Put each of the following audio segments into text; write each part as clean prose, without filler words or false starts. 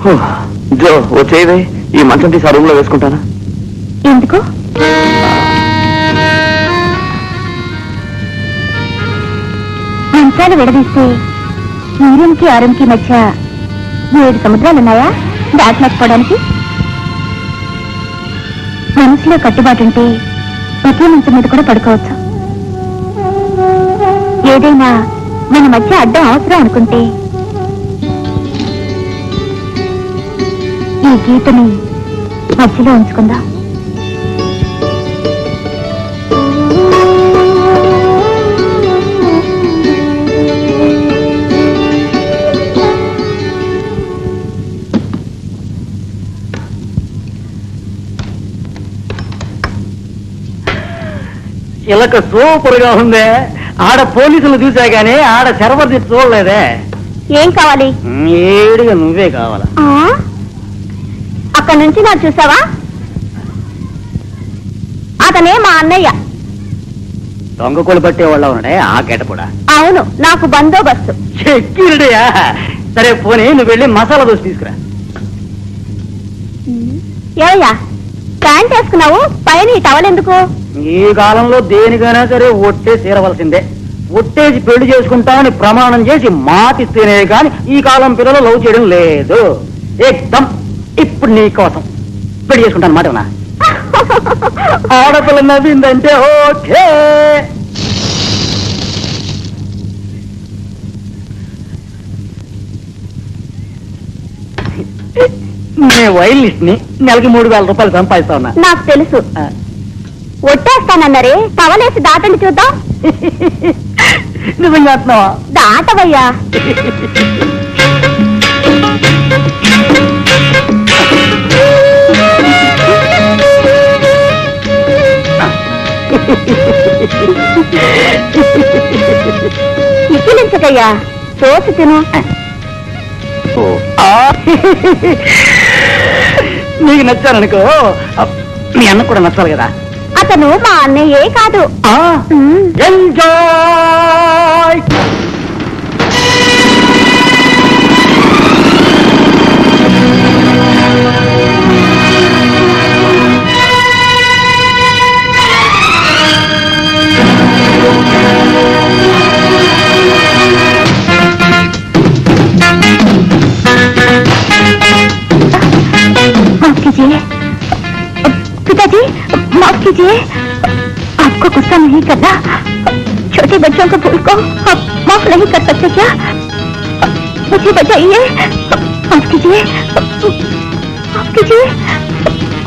జో వచ్చేవే, ఈ మంచం తీసి ఆ రూమ్ లో వేసుకుంటానా? ఎందుకు? మంచాలు విడదీస్తే ఈ రూమ్కి ఆ రూమ్కి మధ్య 7 సముద్రాలున్నాయా దాటలేకపోవడానికి? మనసులో కట్టుబాటుంటే ఒకే మంచం మీద కూడా పడుకోవచ్చు. ఏదైనా మన మధ్య అడ్డం అవసరం అనుకుంటే ఈ గీతని మధ్యలో ఉంచుకుందాం. ఇలక సూపర్ గా ఉందే. ఆడ పోలీసులు చూసా గానీ ఆడ శరవర్తి చూడలేదే. ఏం కావాలి? ఏడుగా నువ్వే కావాలా? అక్కడి నుంచి నాకు చూసావా? అతనే మా అన్నయ్య. దొంగకోలు పట్టేవాళ్ళ ఉన్నాడే ఆ గెటపుడా? అవును, నాకు బందోబస్తు. సెక్యూరిటీయా? సరే పోనీ, నువ్వు వెళ్ళి మసాలా దోశ తీసుకురా. ఏవయ్యా, ప్యాంట్ వేసుకున్నావు, పైన ఈ టవల్ ఎందుకు? ఈ కాలంలో దేనికైనా సరే ఒట్టే తీరవలసిందే. ఒట్టేసి పెళ్లి చేసుకుంటామని ప్రమాణం చేసి మాటిస్తేనే కాని ఈ కాలం పిల్లలు లవ్ చేయడం లేదు. ఏకదం ఇప్పుడు నీ కోసం పెళ్లి చేసుకుంటాను మాట. ఆడపిల్ల నవ్విందంటే ఓకే. నేను వైలిస్ట్ ని, నెలకి 3000 రూపాయలు సంపాదిస్తా ఉన్నా. నాకు తెలుసు. ఒట్టేస్తానన్నారే, టవలేసి దాటండి చూద్దాం. నిజంగా అంటున్నావా? దాటవయ్యా. ఇచ్చిలించకయ్యా, చూసి తిను. నీకు నచ్చాలనుకో, మీ అన్న కూడా నచ్చాలి కదా. అతను మా అన్నయ్యే కాదు. ఎంజాయ్. माफ कीजिए पिताजी, माफ कीजिए, आपको गुस्सा नहीं करना। छोटे बच्चों को भूल को आप माफ नहीं कर सकते क्या? मुझे बचाइए, माफ कीजिए, माफ कीजिए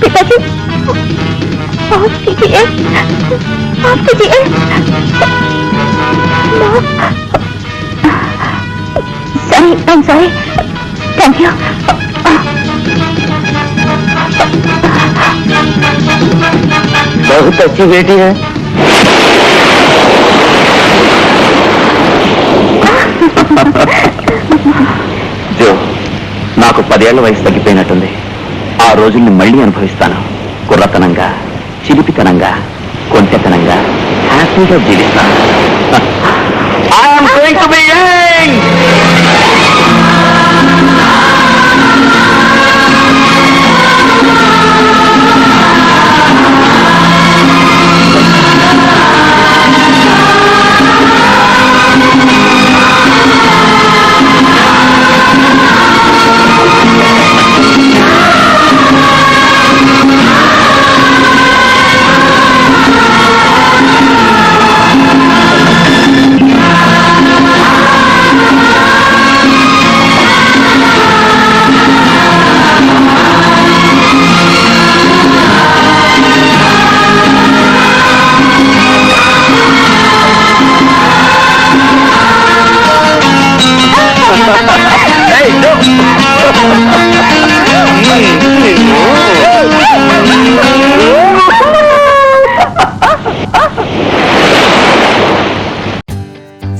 पिताजी, माफ कीजिए, माफ कीजिए, sorry, I am sorry, thank you. बहुत अच्छी बेटी है. జో, నాకు 10 ఏళ్ల వయసు తగ్గిపోయినట్టుంది. ఆ రోజుల్ని మళ్ళీ అనుభవిస్తాను. కుర్రతనంగా, చిలిపితనంగా, కొంటెతనంగా హ్యాపీగా జీవిస్తాను. I am going to be young.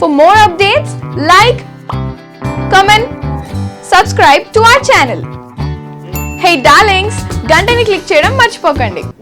For more updates, like, comment, subscribe to our channel. Hey darlings, గంటని click చేయడం మర్చిపోకండి.